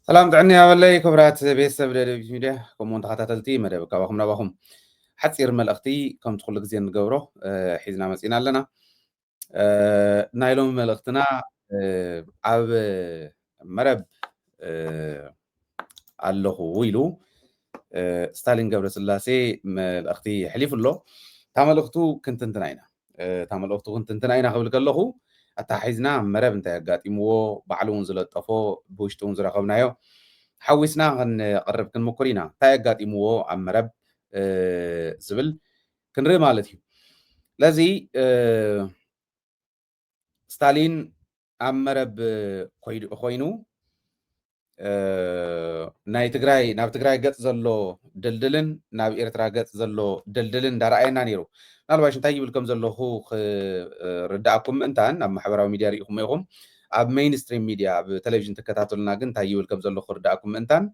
سلام دعني هاولي كبرات ቤተሰብ ደደቢት ሚድያ ከምኡውን ተኸታተልቲ መደብ ካባኹም ናባኹም ሓፂር መልእኽቲ ከም ትኩሉ ግዜ ንገብሮ ሒዝና መፂና ኣለና ናይ ሎሚ መልእኽትና ኣብ መረብ ኣለኹ ኢሉ ስታሊን ገብረስላሴ መልእኽቲ ሕሊፉ ኣሎ እታ መልእኽቱ ክንትንትና ኢና ክብል ከለኹ ኣታሒዝና መረብ እንታይ ኣጋጢምዎ ባዕሉ እውን ዝለጠፎ ብውሽጡ እውን ዝረኸብናዮ ሓዊስና ክንቀርብ ክንምኩር ኢና እንታይ ኣጋጢምዎ ኣብ መረብ ዝብል ክንርኢ ማለት እዩ ለዚ ስታሊን ኣብ መረብ ኮይኑ ናይ ትግራይ ናብ ትግራይ ገጽ ዘሎ ድልድልን ናብ ኤርትራ ገጽ ዘሎ ድልድልን እንዳረኣየና ነይሩ ናልባሽ እንታይ ይብል ከም ዘለኹ ክርዳእኩም ምእንታን ኣብ ማሕበራዊ ሚድያ ሪኢኹም ኢኹም ኣብ ሜይንስትሪም ሚድያ ኣብ ቴሌቪዥን ትከታተሉና ግን እንታይ ይብል ከም ዘለኹ ክርዳእኩም ምእንታን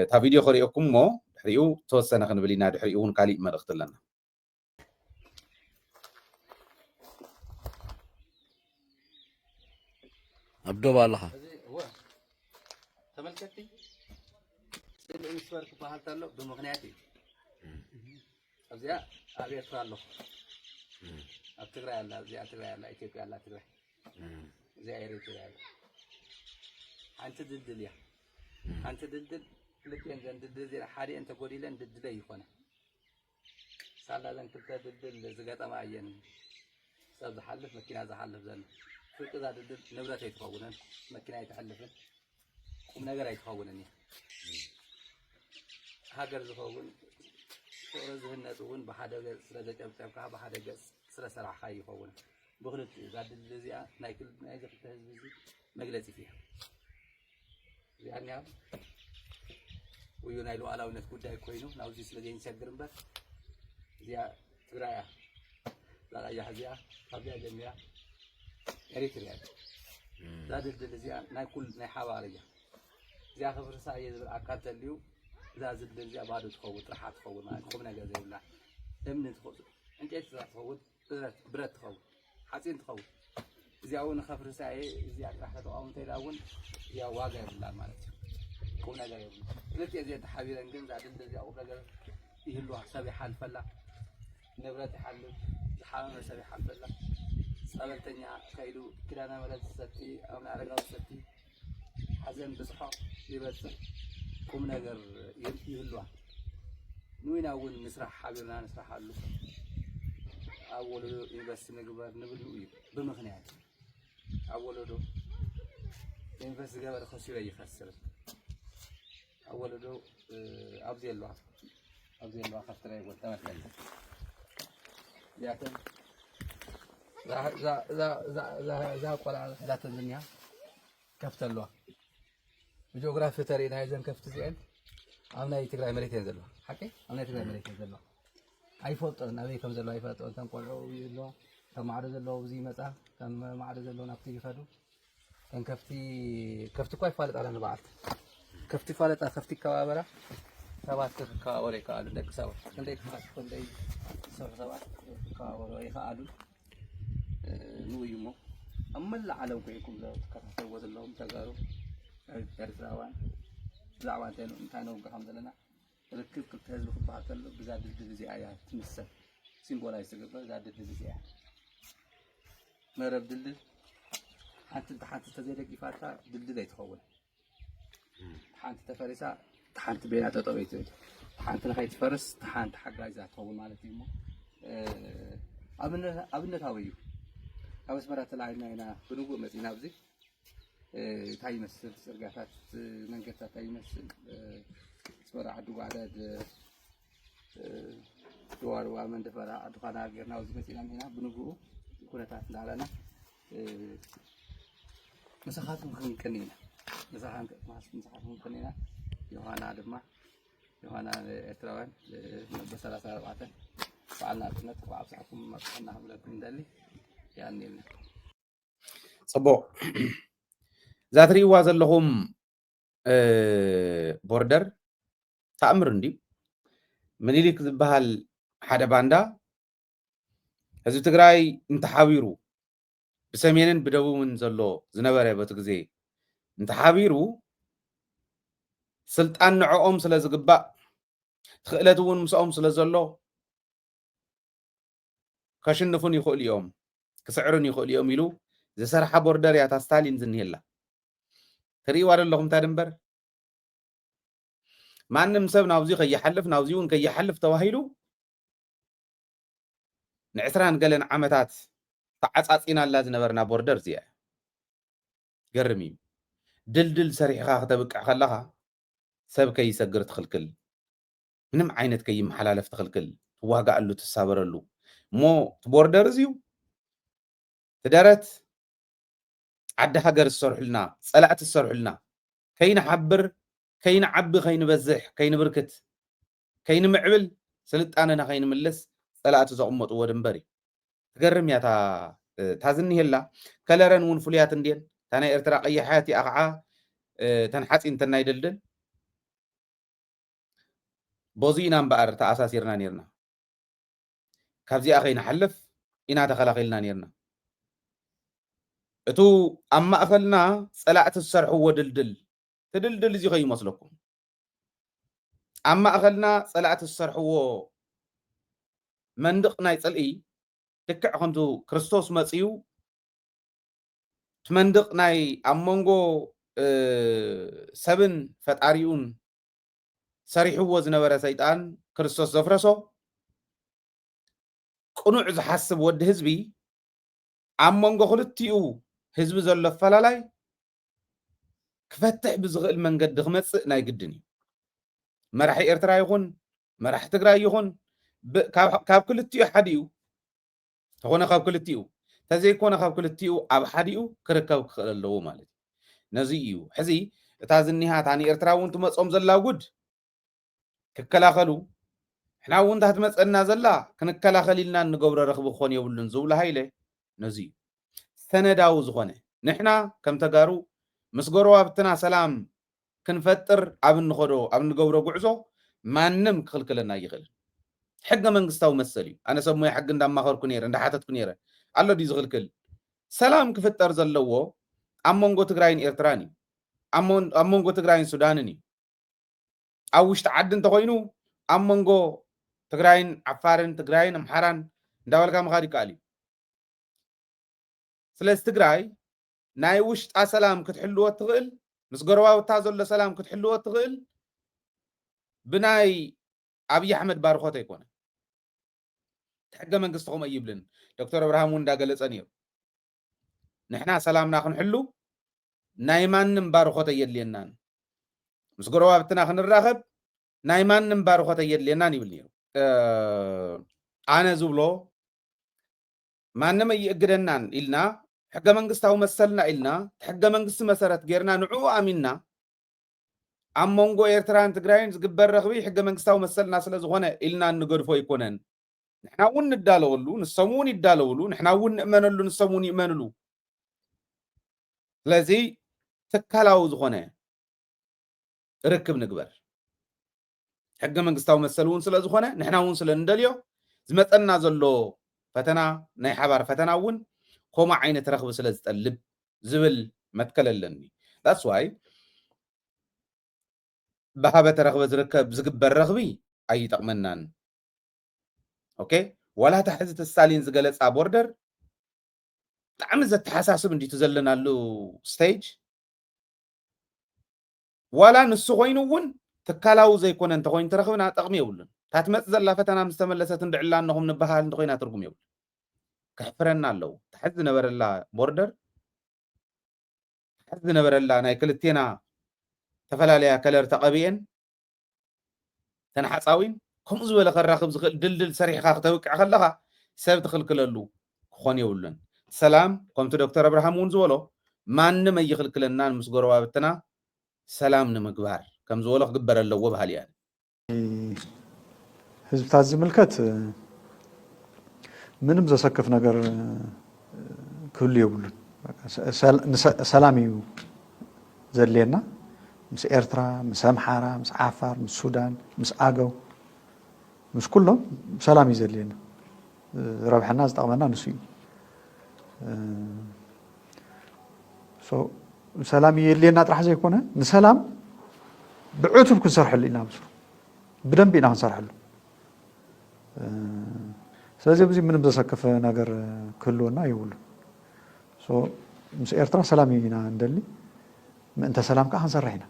እታ ቪድዮ ክሪእኩም እሞ ድሕሪኡ ተወሰነ ክንብል ኢና ድሕሪኡ እውን ካሊእ መልእኽቲ ኣለና أبدو بالله تملكتي سل إنسوار كباهل تلو بمغنياتي أبزيا أبي أتفعله أتقرأ الله أبزيا أتقرأ الله إثيوبيا الله أتقرأ زي إيريتريا أنت دلدل يا أنت دلدل لك أنت دلدل زي حالي أنت قولي لين دلدل يخونه سال لين كنت دلدل زقطة معين سأز حلف مكينة زحلف زين فوق ذا دلدل نبرة يتفاوضن مكينة يتحلفن ቁም ነገር አይተፋውነን ሀገር ዝፈውን ጦርዝህነቱን በሓደ ገጽ ስለተጨብጨብካ በሓደ ገጽ ስለሰራሕካ ይፈውን ብክልት ዛድል እዚኣ ናይ ክልል ናይ ዘፍተ ህዝቢ መግለፂ ፊያ ያንያ ወዩ ናይ ሉዓላውነት ጉዳይ ኮይኑ ናውዚ ስለዘይንቸግር እምበር እዚኣ ትግራይ ዛራያ እዚኣ ካብያ ጀሚራ ኤሪትሪያ ዛድል እዚኣ ናይ ኩል ናይ ሓባርያ زي خبر ساعة يزبر أكاد اليوم زازل زي بعده تخوض راح تخوض معك خبنا جزء ولا إمن تخوض أنت إيش راح تخوض برد تخوض حسين تخوض زي أول خبر ساعة زي راح تقوم تلاون يا واقع ولا مالك خبنا جزء ولا لكن زي تحاول نجم زادل زي أول رجل يهلوا سبي حال فلا نبرة حال حامل سبي حال فلا سبب تانية كيلو كده أنا ولا ستي أو نعرف ستي حزن بصحة يبصر كم نجار يهلوا نوين أول نسرح حبيبنا نسرح حلو أول يبص نجبر نبلوي بمخنيات أول دو ينفس جبر خسيرة يخسر أول دو أبدي الله خسر يقول تمام ياكل ذا قال ذات الدنيا كفت الله جغرافيا تاريخ هاي زين كفت زين أنا يتقرأ مريت ينزلوا حكي أنا يتقرأ مريت ينزلوا أي فوت أنا أبي كم زلوا أي فوت أنت قرأوا يلوا كم معرض اللو زي متى كم معرض اللو نبتي يفادو كم كفتي كوي فالت على نبعت كفتي فالت على كفتي كوابرة سبات كوابرة كادو دك سبات كندي كندي سبات كوابرة كادو نو يومو أما العالم كيكم زود كفتي وزن اللهم تجارو كارثاوان زعوان تانو الحمد لله ركب كنت هزلو خبها كله بزاد الدزي آيات تمثل سيمبولايز تقبل زاد الدزي آيات مرب دلدل حانت تزيدك إفاتا دلدل يتخول حانت تفرسا حانت بينات طويتود حانت لخيت فرس حانت حق عايزة تخول مالتي مو أبنة هاويو أبس مرات العينا هنا بنوقو مزينا بزي تاي مسل سرقات منقطع تاي مسل سورة عدو بعدد دوار ومن دفرة عدو خنا غيرنا وزمتنا هنا بنقول كنا تعرفنا علىنا مساحات ممكن كنينا مساحات كنينا يوهانا دما يوهانا إتراوان بسالة 4 فعلنا كنا تبع بساعكم ما كنا حملكم دالي يعني صبو ذاتريوا ዘለኹም ቦርደር ተኣምር እንዲ ምኒልክ ዝበሃል ሓደ ባንዳ ህዝቢ ትግራይ እንተሓቢሩ ብሰሜንን ብደቡብን ዘሎ ዝነበረ በቲ ግዜ እንተሓቢሩ سلطان نعوم سلا زقبا تخيلتون مسأم سلا زلو كشنفون يخول يوم كسعرون يخول يوم يلو زي سرحة بوردر يا تستالين زنهلا تري وارد لهم تادمبر ما أنم سب ناوزي كي يحلف ناوزيون كي يحلف تواهيلو نعسران قالن عمتات تعصعصينا لاز نبرنا بوردر زيا قرميم دلدل سريحة ختبك خلاها سب كي يسجر تخلكل منم عينت كي محلالف تخلكل واقع له تسابر له مو بوردر زيو تدارت عد حجر الصرح لنا صلعت الصرح لنا كين حبر كين عبي كين بزح كين بركت كين معبل سلت أنا كين ملس صلعت زقمت ودنبري تقرم يا تازني هلا كلرن ونفليات ندين تانا ارتراق أي حياتي أقعى تنحس انت نايدلدل بوزينا بقر تأساسيرنا نيرنا كابزي أخي نحلف إنا تخلقلنا نيرنا اتو أما أخلنا صلعت الصرح ودلدل تدلدل زي خي مسلكم أما أخلنا صلعت الصرح مندقنا يصلئي تكع خنتو كريستوس مصيو تمندق ناي أمونغو سبن فتاريون سريحو زنبره سيطان كريستوس زفرسو قنوع زحسب ود حزبي أمونغو خلتيو حزب زلو فلالاي كفتح بزغل منقد خمص ناي قدني مرحي إرترا يخون مرح تقرا يخون كاب كلتيو حديو تخونا كاب كلتيو تزي كونا كاب كلتيو أب حديو كركب خللو مالتي نزيو حزي تازنيها تاني إرترا وانتو مصوم زلا ود ككلاخلو احنا وانت هتمصنا زلا كنكلاخليلنا نغبر رخب خون يبلن زولا هايله نزي سنداو زخونه نحنا كم تغارو مسغرو ابتنا سلام كنفطر ابن نخدو ابن نغبر غعزو مانم كخلكلنا يخل حق منغستاو مسلي انا سمو حق انداماخركو نيره اندحاتتكو نيره الله دي زخلكل سلام كفطر زلو امونغو تግራይን ኤርትራኒ امونغو تግራይን ሱዳንኒ أوش تعدن تقولينو أمونغو تقرأين عفارن تقرأين أمحران داول كام خارج قالي سلست تقرأي ناي وش سلام كتحلوه تغل مسقروا وتازل سلام كتحلوه تغل بناي أبي أحمد بارخوته يكون تحقق من قصتهم أيبلن دكتور إبراهيم وندا قالت أنير نحنا سلام ناخن حلو نايمان بارخوته يدلينان مسقروا بتنا خن الراغب نايمان بارخوته يدلينان يبلنيو أنا زبلو ما نما يقدرنان إلنا حق منقصتاو مسلنا إلنا حق منقص مسارات غيرنا نعو آمنا أمونغو إيرتران تقراين زقبر رخبي حق منقصتاو مسلنا سلازغونا إلنا نقرفو يكونن نحنا ون ندالولو نسمون يدالولو نحنا ون نأمنلو نسمون يأمنلو لذي تكالاو زغونا ركب نقبر حق منقصتاو مسلون سلازغونا نحنا ون سلندليو زمتنا زلو فتنا ناي حبار فتنا ون كوما عينة رخب سلز تقلب زبل ما تكللني that's why بحابة رخب زركب زقبر رخبي أي تقمنان اوكي ولا تحزت السالين زقلت بوردر تعمز التحساسب اندي تزلنا له ستيج ولا نسخوينو ون تكالاو زي كون انت خوين ترخبنا تقمي يولن تاتمت زلا فتنا مستملسة ندعلا انهم نبهال نخوينا ترقم يولن كحفرنا له تحز نبر الله بوردر تحز نبر الله ناي كلتينا تفلاليا كلر تقبين تنحصاوين كم زبل خراخب زخل دلدل سريح خاختوك خلها سبت خلكللو خون يولن سلام قمت دكتور ابراهيم ونزولو مانم يخلكلنا مسغروا بتنا سلام نمغبار كم زولو خبر الله بحال يعني حزب تاز ملكت منم زسكف ነገር كل يقول سلامي زلينا مس إيرترا مس أمحارة مس عفار مس السودان مس آجو مس كلهم سلامي زلينا ربح الناس طبعا نسوي سلامي اللي نطرح زي كونه نسلام بعتب كنصرح اللي نامسه بدم بينا نصرح له سلازي بزي من بزسكف ناقر كلنا يقول سو مس إيرترا سلامينا عندلي ما أنت سلام كأحن صرحنا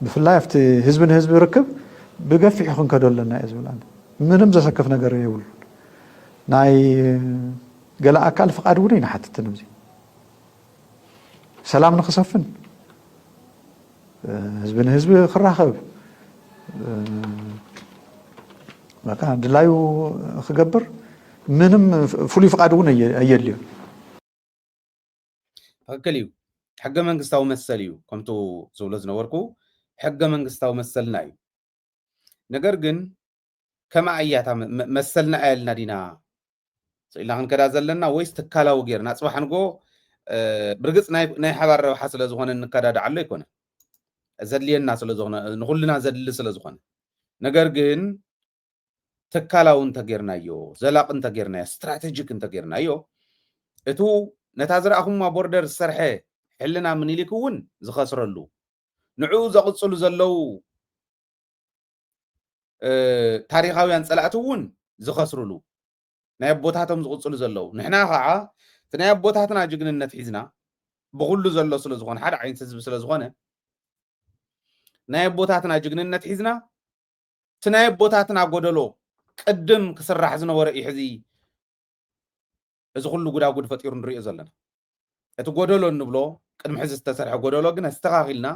بفلاي فت حزب يركب بقفي يخون كدول لنا إزولان من بزسكف ناقر يقول ناي قال أكل فقاد ورينا حتى تنمزي سلام نخصفن حزب خراخب ما كان دلايو خجبر منهم فولي فقادون أيدليو هكليو حق من قستاو مسليو كنتو زولزنا وركو حق من قستاو مسلنايو نقرقن كما أياتا مسلنا آلنا دينا إلا هن كدا زلنا ويس تكالاو غيرنا صباح نقو برقص ناي حبار حصل زغون ان كدا دعلو يكون زدلينا سلا زغون نقولنا زدل سلا زغون نقرقن تكالاو انت غيرنايو زلاق انت غيرنا استراتيجيك انت غيرنايو اتو نتازرأهم بوردر السرحة حلنا من يليكون زخسرلو نعو زقصلو زلو تاريخاويان صلاتون زخسرلو ناي بوتاتهم زقصلو زلو نحنا خاعه تناي بوتاتنا جግንነት ሒዝና بغلو زلو سلا زغون حد عين حزب سلا زغونه ناي بوتاتنا جግንነት ሒዝና تناي بوتاتنا غدلو قدم كسرح زنوره يحزي እዚ ኩሉ ጉዳጉድ ፈጢሩ ንሪኦ ዘለና እቲ ጎደሎ እንብሎ ቅድሚ ሕዚ ዝተሰርሐ ጎደሎ ግን ኣስተኻኺልና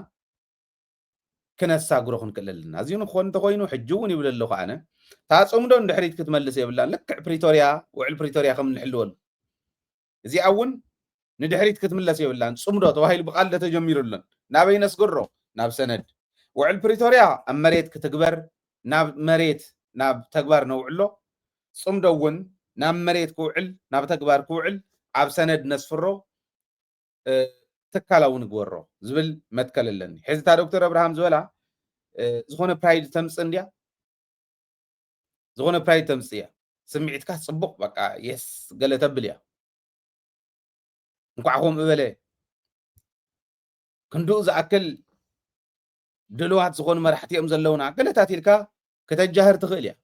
ክነሳግሮ ክንክእለልና እዚኡ ንክኾን እንተኮይኑ ሕጂ እውን ይብል ኣለኹ ኣነ እታ ፅምዶ ንድሕሪት ክትመልስ የብላን ልክዕ ፕሪቶርያ ውዕል ፕሪቶርያ ከም ንሕልወሉ እዚኣ እውን ንድሕሪት ክትምለስ የብላን ፅምዶ ተባሂሉ ብቃል ተጀሚሩለን ናበይ ነስግሮ ናብ ሰነድ ውዕል ፕሪቶርያ ኣብ መሬት ክትግበር ናብ መሬት ናብ ተግባር ነውዕሎ ፅምዶ እውን ናብ መሬት ክውዕል ናብ ተግባር ክውዕል ኣብ ሰነድ ነስፍሮ ትካላው ንግበሮ ዝብል መትከል ኣለኒ ሕዝታ ዶክተር አብርሃም ዝበላ ዝኾነ ፕራይድ ተምፅእ እንድያ ዝኾነ ፕራይድ ተምፅእ እያ ስምዒትካ ፅቡቅ በቃ የስ ገለ ተብል እያ እንኳዕኹም እበለ ክንዱእ ዝኣክል ድልዋት ዝኾኑ መራሕቲ እዮም ዘለውና ገለታት ኢልካ ከተጃህር ትኽእል እያ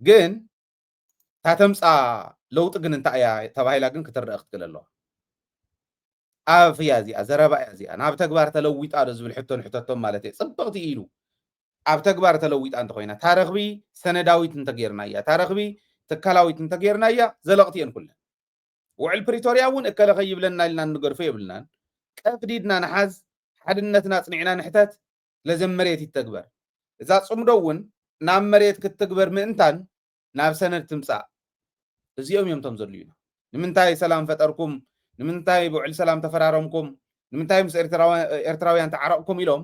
ግን ታተምፃ ለውጥ ግን እንታይ እያ ተባሂላ ግን ክትረአ ክትክእል ኣለዋ ኣብ እያ እዚኣ ዘረባ እያ እዚኣ ናብ ተግባር ተለዊጣ ዶ ዝብል ሕቶን ሕተቶም ማለት እየ ፅብቕቲ ኢሉ ኣብ ተግባር ተለዊጣ እንተኮይና ታረኽቢ ሰነዳዊት እንተጌርና እያ ታረኽቢ ትካላዊት እንተጌርና እያ ዘለቕቲ እየን ኩለን ውዕል ፕሪቶርያ እውን እከለ ከይብለና ኢልና ንገርፎ የብልናን ቀፍዲድና ንሓዝ ሓድነትና ፅኒዕና ንሕተት ለዘን መሬት ይተግበር እዛ ፅምዶ እውን ናብ መሬት ክትግበር ምእንታን ናብ ሰነድ ትምፃእ እዚኦም እዮም ቶም ዘድልዩና ንምንታይ ሰላም ፈጠርኩም ንምንታይ ብውዕል ሰላም ተፈራረምኩም ንምንታይ ምስ ኤርትራውያን ተዓረቕኩም ኢሎም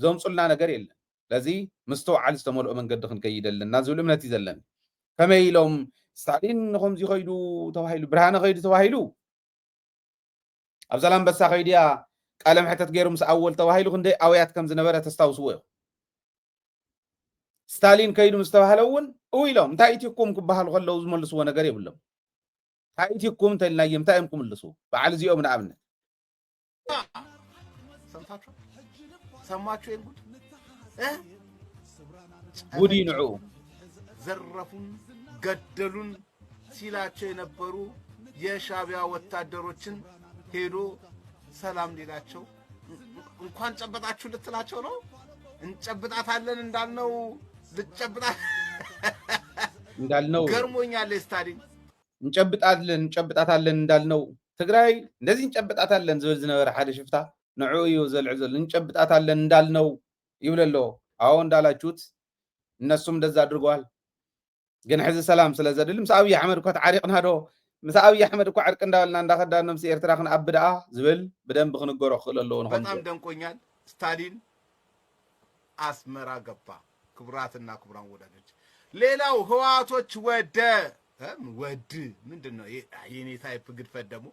ዘምፁልና ነገር የለን ለዚ ምስተውዓል ዝተመልኦ መንገዲ ክንከይድ ኣለና ዝብል እምነት እዩ ዘለኒ ከመይ ኢሎም ስታሊን ከምዚ ኸይዱ ተባሂሉ ብርሃነ ኸይዱ ተባሂሉ ኣብ ዛላንበሳ ኸይድያ ቃለ ምሕተት ገይሩ ምስ ኣወል ተባሂሉ ክንደይ ኣውያት ከም ዝነበረ ተስታውስዎ እዮም ስታሊን ከይዱ ምስ ተባሃለ እውን ኢሎም እንታይ ኢትኩም ክበሃሉ ከለው ዝመልስዎ ነገር የብሎም እንታይ ኢትኩም እንተኢልናዮ እንታይ እዮም ክምልሱ በዓል እዚኦም ንኣብነት ሰማችሁ ጉድ ጉዲ ንዑ ዘረፉን ገደሉን ሲላቸው የነበሩ የሻዕቢያ ወታደሮችን ሄዶ ሰላም ሊላቸው እንኳን ጨበጣችሁ ልትላቸው ነው እንጨብጣታለን እንዳልነው ልጨብጣት እንዳልነው ገርሞኛል ስታሊን እንጨብጣታለን እንዳልነው ትግራይ እንደዚህ እንጨብጣታለን ዝብል ዝነበረ ሓደ ሽፍታ ንዑ እዩ ዘልዕ ዘሎ እንጨብጣታለን እንዳልነው ይብለሎ አዎ እንዳላችሁት እነሱም እንደዛ አድርገዋል ግን ሕዚ ሰላም ስለዘድል ምስ አብይ አሕመድ እኮ ተዓሪቅና ዶ ምስ አብይ አሕመድ እኮ ዓርቅ እንዳበልና እንዳኸዳና ምስ ኤርትራ ክንኣብድኣ ዝብል በደንብ ክንገሮ ክእል ኣለዎ ንኾን በጣም ደንቆኛል ስታሊን አስመራ ገባ ክቡራትና ክቡራን ወዳጆች ሌላው ህዋቶች ወደ ምንድነው የኔ ታይፕ ግድፈት ደግሞ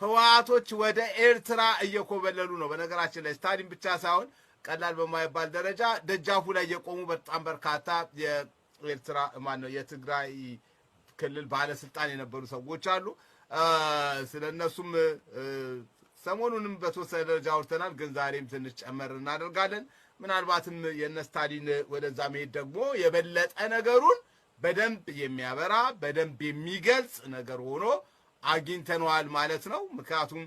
ህዋቶች ወደ ኤርትራ እየኮበለሉ ነው በነገራችን ላይ ስታሊን ብቻ ሳይሆን ቀላል በማይባል ደረጃ ደጃፉ ላይ የቆሙ በጣም በርካታ የኤርትራ ማነው የትግራይ ክልል ባለስልጣን የነበሩ ሰዎች አሉ ስለነሱም ሰሞኑንም በተወሰነ ደረጃ አውርተናል፣ ግን ዛሬም ትንሽ ጨመር እናደርጋለን። ምናልባትም የነ ስታሊን ወደዛ መሄድ ደግሞ የበለጠ ነገሩን በደንብ የሚያበራ በደንብ የሚገልጽ ነገር ሆኖ አግኝተነዋል ማለት ነው። ምክንያቱም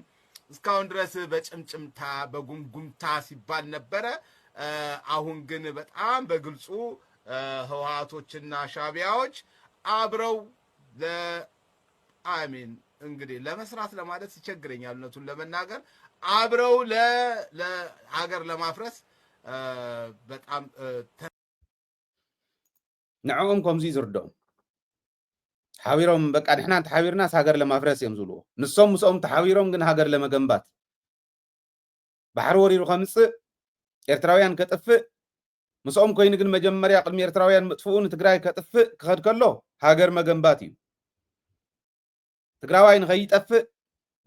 እስካሁን ድረስ በጭምጭምታ በጉምጉምታ ሲባል ነበረ። አሁን ግን በጣም በግልጹ ህወሓቶችና ሻቢያዎች አብረው ለአሚን እንግዲህ ለመስራት ለማለት ይቸግረኛል እውነቱን ለመናገር አብረው ለሀገር ለማፍረስ በጣም ንዕኦም ከምዚ ዝርድኦም ሓቢሮም በቃ ንሕና ተሓቢርናስ ሃገር ለማፍረስ እዮም ዝብልዎ ንሶም ምስኦም ተሓቢሮም ግን ሃገር ለመገንባት ባሕሪ ወሪሩ ከምፅእ ኤርትራውያን ከጥፍእ ምስኦም ኮይኑ ግን መጀመርያ ቅድሚ ኤርትራውያን ምጥፍኡ ንትግራይ ከጥፍእ ክኸድ ከሎ ሃገር መገንባት እዩ ትግራዋይ ንኸይጠፍእ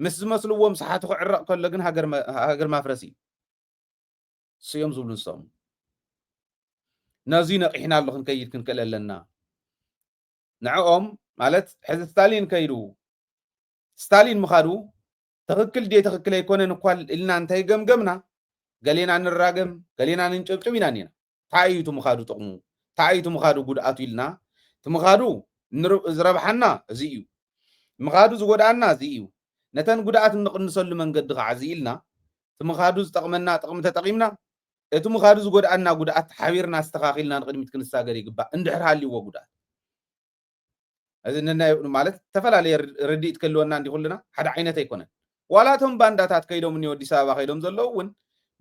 ምስ ዝመስልዎም ሰሓቱ ክዕረቕ ከሎ ግን ሃገር ማፍረስ እዩ ስዮም ዝብሉ ንሶም ነዚ ነቂሕና ኣሎ ክንከይድ ክንክእል ኣለና ንዕኦም ማለት ሕዚ ስታሊን ከይዱ ስታሊን ምኻዱ ትኽክል ድ ትኽክል ኣይኮነን እኳ ኢልና እንታይ ገምገምና ገሌና ንራገም ገሌና ንንጭብጭብ ኢና ኒና እንታይ እዩ ምኻዱ ጥቕሙ እንታይ እዩ ምኻዱ ጉድኣቱ ኢልና ትምኻዱ ዝረብሓና እዚ እዩ ምኻዱ ዝጎድኣና እዚ እዩ ነተን ጉድኣት እንቕንሰሉ መንገዲ ከዓ እዚ ኢልና ትምኻዱ ዝጠቕመና ጥቕሚ ተጠቒምና እቲ ምኻዱ ዝጎድኣና ጉድኣት ሓቢርና ኣስተኻኺልና ንቅድሚት ክንሳገር ይግባእ እንድሕር ሃልይዎ ጉድኣት እዚ ነናይ ማለት ተፈላለየ ርድኢት ክህልወና እንዲኹልና ሓደ ዓይነት ኣይኮነን ዋላ እቶም ባንዳታት ከይዶም እኒ ኣዲስ ኣበባ ከይዶም ዘለዉ እውን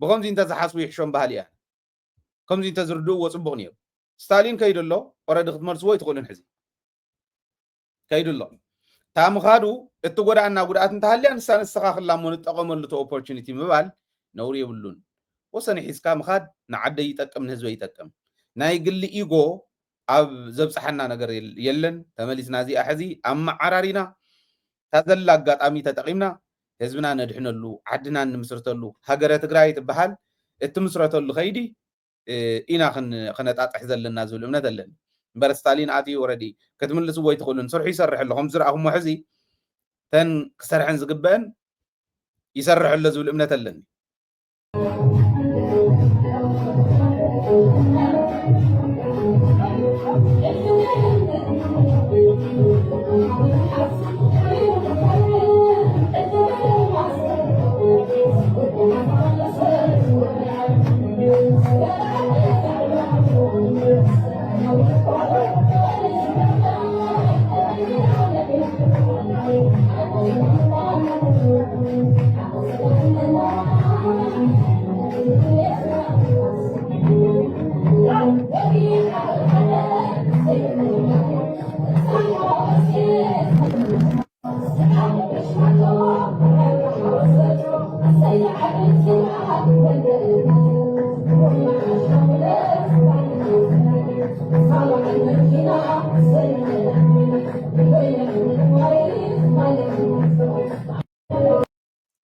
ብከምዚ እንተዝሓስቡ ይሕሾም ባህሊ እያ ከምዚ እንተዝርድእዎ ፅቡቕ ነይሩ ስታሊን ከይዱ ኣሎ ኦረዲ ክትመልስዎ ይትኽእሉን ሕዚ ከይዱ ኣሎ እታ ምኻዱ እቲ ጎዳእና ጉድኣት እንተሃልያ ንሳ ነስተኻኽላ እሞ ንጠቐመሉ እቲ ኦፖርቹኒቲ ምባል ነውሪ የብሉን ወሰኒ ሒዝካ ምኻድ ንዓደይ ይጠቅም ንህዝበይ ይጠቅም ናይ ግሊ ኢጎ ኣብ ዘብፅሓና ነገር የለን ተመሊስና እዚኣ ሕዚ ኣመዓራሪና ታዘላ ኣጋጣሚ ተጠቒምና ህዝብና ነድሕነሉ ዓድና ንምስርተሉ ሃገረ ትግራይ ትበሃል እትምስረተሉ ኸይዲ ኢና ክነጣጥሕ ዘለና ዝብል እምነት ኣለኒ እምበር ስታሊን ኣትዩ ኦረዲ ክትምልስዎ ይትኽእሉን ስርሑ ይሰርሕ ኣሎ ከምዚ ዝረኣኹሞ ሕዚ ተን ክሰርሐን ዝግበአን ይሰርሕ ኣሎ ዝብል እምነት ኣለኒ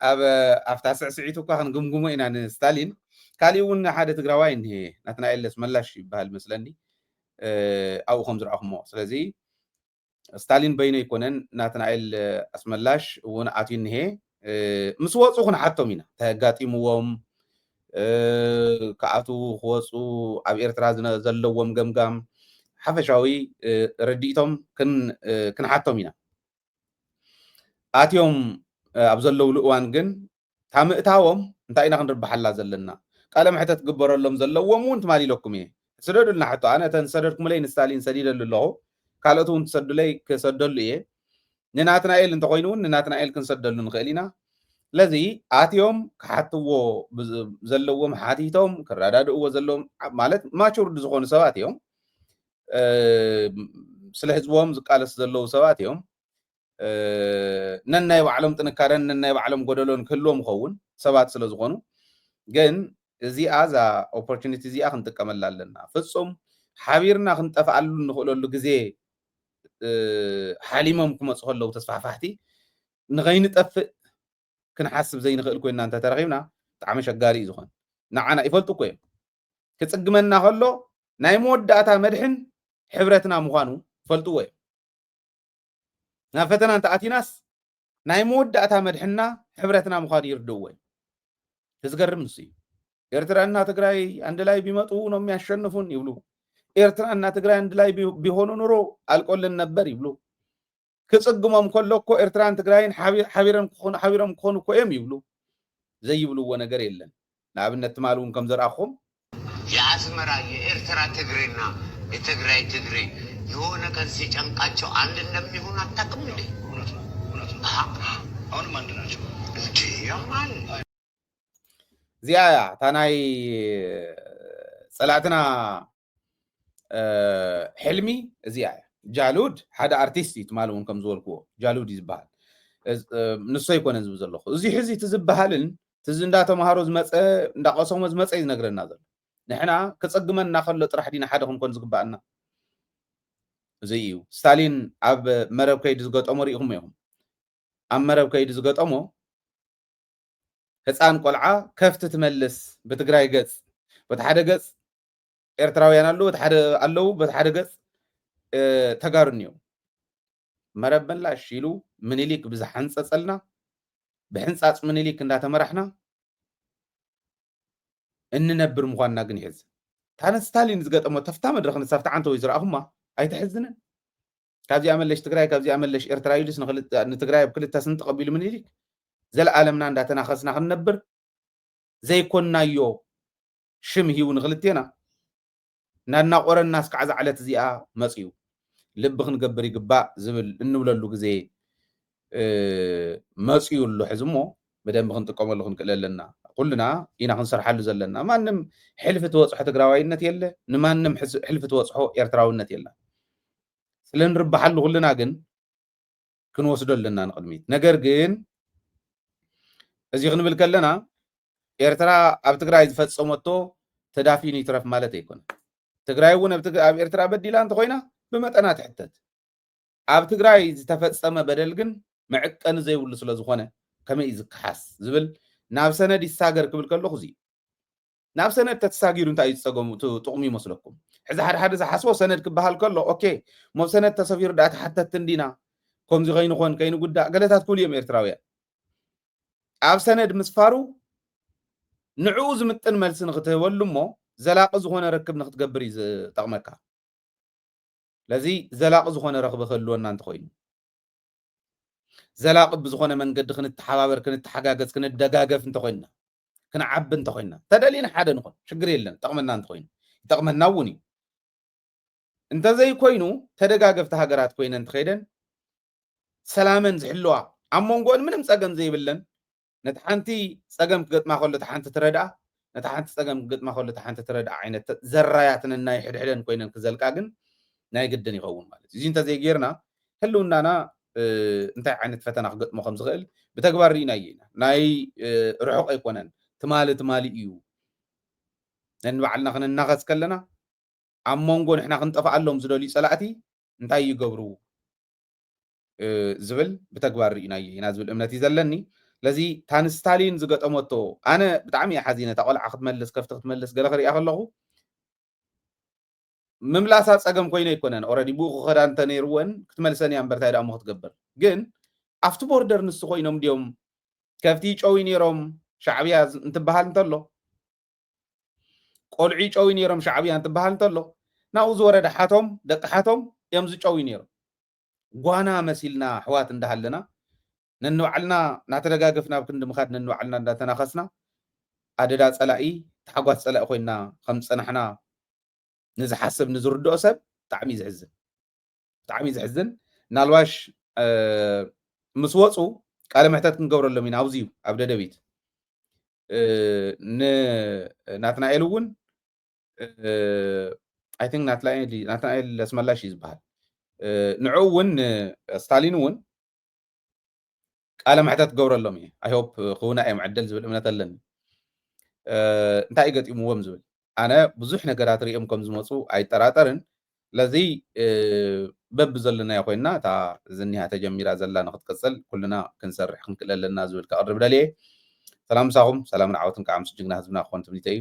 ኣብ ኣፍታ ስዕስዒቱ እኳ ክንግምግሞ ኢና ንስታሊን ካሊእ እውን ሓደ ትግራዋይ እኒሄ ናትናኤል ኣስመላሽ ይበሃል መስለኒ ኣብኡ ከም ዝረኣኹሞ ስለዚ ስታሊን በይኑ ኣይኮነን ናትናኤል ኣስመላሽ እውን ኣትዩ እኒሄ ምስ ወፁ ክንሓቶም ኢና ተጋጢምዎም ከኣቱ ክወፁ ኣብ ኤርትራ ዘለዎም ገምጋም ሓፈሻዊ ርዲኢቶም ክንሓቶም ኢና ኣትዮም ኣብ ዘለውሉ እዋን ግን ታምእታዎም እንታይ ኢና ክንርባሓላ ዘለና ቃለ ምሕተት ግበረሎም ዘለዎም እውን ትማሊ ኢለኩም እየ ስደዱልና ሕቶ ኣነ ተንሰደድኩምለይ ንስታሊን ሰዲደሉ ኣለኹ ካልኦት እውን ትሰዱለይ ክሰደሉ እየ ንናትናኤል እንተኮይኑ እውን ንናትናኤል ክንሰደሉ ንኽእል ኢና ስለዚ ኣትዮም ክሓትዎ ዘለዎም ሓቲቶም ክረዳድእዎ ዘለዎም ማለት ማቹርድ ዝኾኑ ሰባት እዮም ስለ ህዝቦም ዝቃለስ ዘለዉ ሰባት እዮም ነናይ ባዕሎም ጥንካረን ነናይ ባዕሎም ጎደሎን ክህልዎም ይኸውን ሰባት ስለ ዝኾኑ ግን እዚኣ እዛ ኦፖርቹኒቲ እዚኣ ክንጥቀመላ ኣለና ፍጹም ሓቢርና ክንጠፍኣሉ ንኽእለሉ ግዜ ሓሊሞም ክመፁ ከለዉ ተስፋሕፋሕቲ ንኸይንጠፍእ ክንሓስብ ዘይንኽእል ኮይና እንተተረኺብና ብጣዕሚ ሸጋሪ እዩ ዝኾን ንዓና ይፈልጡ እኮ እዮም ክፅግመና ከሎ ናይ መወዳእታ መድሕን ሕብረትና ምዃኑ ፈልጥዎ እዮም ናብ ፈተና እንተኣቲናስ ናይ መወዳእታ መድሕና ሕብረትና ምዃኑ ይርድእዎ ተዝገርም ንሱ ኤርትራና ትግራይ አንድ ላይ ቢመጡ ነው የሚያሸንፉን ይብሉ ኤርትራና ትግራይ አንድ ላይ ቢሆኑ ኑሮ አልቆልን ነበር ይብሉ ክጽግሞም ከሎ እኮ ኤርትራን ትግራይን ሓቢሮም ክኾኑ እኮ እዮም ይብሉ ዘይብልዎ ነገር የለን ንኣብነት ትማልውን ከም ዘርአኹም የአስመራ የኤርትራ ትግሬና የትግራይ ትግሬ የሆነ ቀን ሲጨንቃቸው አንድ እንደሚሆን አታውቅም እንዴ? አሁንም አንድ ናቸው እንዴ? ያማል እዚኣ ታናይ ጸላእትና ሕልሚ እዚኣ ጃሉድ ሓደ አርቲስት እዩ ትማልውን ከም ዝበልክዎ ጃሉድ ይዝበሃል ንሶ ይኮነ ዝብል ዘለኹ እዚ ሕዚ ትዝበሃልን ትዝ እንዳተምሃሮ ዝመፀ እንዳቀሰሞ ዝመፀ እዩ ዝነግረና ዘሎ ንሕና ክፀግመና ከሎ ጥራሕ ዲና ሓደ ክንኮን ዝግባአና እዚ እዩ ስታሊን ኣብ መረብ ከይዲ ዝገጠሞ ሪኢኹም ኢኹም ኣብ መረብ ከይዲ ዝገጠሞ ህፃን ቆልዓ ከፍቲ ትመልስ ብትግራይ ገጽ በቲ ሓደ ገጽ ኤርትራውያን ኣለዉ በቲ ሓደ ገጽ ተጋሩ እኒአው መረብ መላሽ ኢሉ ምኒልክ ብዝሓንፀፀልና ብሕንፃፅ ምኒልክ እንዳተመራሕና እንነብር ምዃንና ግን ይሕዝ ታነ ስታሊን ዝገጠሞ ተፍታ መድረክ ንሳፍቲ ዓንተ ወይ ዝረአኹማ ኣይተሕዝንን ካብዚኣ መለሽ ትግራይ ካብዚኣ መለሽ ኤርትራ ኢሉስ ንትግራይ ብክልተ ስንጥ ቀቢሉ ምኒልክ ዘለዓለምና እንዳተናኸስና ክንነብር ዘይኮናዮ ሽም ሂቡ ንክልቴና እናናቆረና እስካዕ ዝዓለት እዚኣ መፅዩ ልቢ ክንገብር ይግባእ ዝብል እንብለሉ ግዜ መፅዩሉ ሕዚ እሞ ብደንቢ ክንጥቀመሉ ክንክእል ኣለና ኩልና ኢና ክንሰርሓሉ ዘለና ማንም ሕልፊ ትወፅሖ ትግራዋይነት የለ ንማንም ሕልፊ ትወፅሖ ኤርትራውነት የለ ስለንርባሓሉ ኩልና ግን ክንወስዶ ኣለና ንቅድሚት ነገር ግን እዚ ክንብል ከለና ኤርትራ ኣብ ትግራይ ዝፈፀመቶ ተዳፊኑ ይትረፍ ማለት ኣይኮነ ትግራይ እውን ኣብ ኤርትራ በዲላ እንተኮይና ብመጠና ትሕተት ኣብ ትግራይ ዝተፈፀመ በደል ግን መዕቀኒ ዘይብሉ ስለ ዝኾነ ከመይ ዝከሓስ ዝብል ናብ ሰነድ ይሳገር ክብል ከለኹ እዚ ናብ ሰነድ ተተሳጊሩ እንታይ እዩ ዝፀገሙ ጥቕሚ ይመስለኩም ሕዚ ሓደ ዝሓስቦ ሰነድ ክበሃል ከሎ ኦኬ ሞብ ሰነድ ተሰፊሩ ዳኣ ተሓተት እንዲና ከምዚ ከይንኾን ከይንጉዳእ ገለታት ኩሉ እዮም ኤርትራውያን ኣብ ሰነድ ምስፋሩ ንዕኡ ዝምጥን መልሲ ንክትህበሉ እሞ ዘላቂ ዝኾነ ርክብ ንክትገብር እዩ ዝጠቕመካ ለዚ ዘላቂ ዝኾነ ረኽቢ ክህልወና እንተኮይኑ ዘላቂ ብዝኾነ መንገዲ ክንተሓባበር ክንተሓጋገዝ ክንደጋገፍ እንተኮይንና ክንዓቢ እንተኮይንና ተደሊና ሓደ ንኾን ሽግር የለን ጠቕመና እንተኮይኑ ይጠቕመና እውን እዩ እንተዘይኮይኑ ተደጋገፍቲ ሃገራት ኮይነን ትኸይደን ሰላመን ዝሕልዋ ኣብ መንጎን ምንም ፀገም ዘይብለን ነቲ ሓንቲ ፀገም ክገጥማ ከሎ እቲ ሓንቲ ትረድኣ ነቲ ሓንቲ ፀገም ክገጥማ ከሎ እቲ ሓንቲ ትረድኣ ዓይነት ዘራያትን ናይ ሕድሕደን ኮይነን ክዘልቃ ግን ናይ ግድን ይኸውን ማለት እዩ እዚ እንተዘይጌርና ህልውናና እንታይ ዓይነት ፈተና ክገጥሞ ከም ዝኽእል ብተግባር ርኢና ኢና ናይ ርሑቕ ኣይኮነን ትማሊ እዩ ነንባዕልና ክንናኸስ ከለና ኣብ መንጎ ንሕና ክንጠፍኣሎም ዝደልዩ ፀላእቲ እንታይ ይገብሩ ዝብል ብተግባር ርኢና ኢና ዝብል እምነት እዩ ዘለኒ ለዚ ታን ስታሊን ዝገጠመቶ ኣነ ብጣዕሚ እያ ሓዚነ እታ ቆልዓ ክትመልስ ከፍቲ ክትመልስ ገለ ክሪኣ ከለኹ ምምላሳ ፀገም ኮይኑ ኣይኮነን ኦልሬዲ ብኡ ክኸዳ እንተ ነይርወን ክትመልሰን እያ እምበር እንታይ ደኣ እሞ ክትገብር ግን ኣብቲ ቦርደር ንሱ ኮይኖም ድዮም ከፍቲ ጨዊ ነይሮም ሻዕብያ እንትበሃል እንተሎ ቆልዒ ጨዊ ነይሮም ሻዕብያ እንትበሃል እንተሎ ናብኡ ዝወረደ ሓቶም ደቂ ሓቶም እዮም ዝጨዊ ነይሮም ጓና መሲልና ኣሕዋት እንዳሃለና ነንባዕልና እናተደጋገፍና ኣብ ክንዲ ምኻድ ነንባዕልና እንዳተናኸስና ኣደዳ ፀላኢ ተሓጓስ ፀላኢ ኮይና ከም ፀናሕና ንዝሓስብ ንዝርድኦ ሰብ ብጣዕሚ ዝሕዝን ናልባሽ ምስ ወፁ ቃለ ምሕተት ክንገብረሎም ኢና ኣብዚዩ ኣብ ደደቢት ናትናኤል እውን ኣይ ቲንክ ናትናኤል ኣስመላሽ እዩ ዝበሃል ንዑ እውን ስታሊን እውን ቃለ ምሕተት ክገብረሎም እየ ኣይ ሆፕ ክውና እዮም ዕደል ዝብል እምነት ኣለኒ እንታይ ገጢምዎም ዝብል ኣነ ብዙሕ ነገራት ሪኦም ከም ዝመፁ ኣይጠራጠርን ለዚ በቢ ዘለናዮ ኮይንና እታ ዝኒሃ ተጀሚራ ዘላ ንክትቅፅል ኩልና ክንሰርሕ ክንክእል ኣለና ዝብል ከቅርብ ደልየ ሰላም ምሳኹም ሰላም ንዓወትን ከዓ ምስ ጅግና ህዝብና ክኾን ትምኒተ እዩ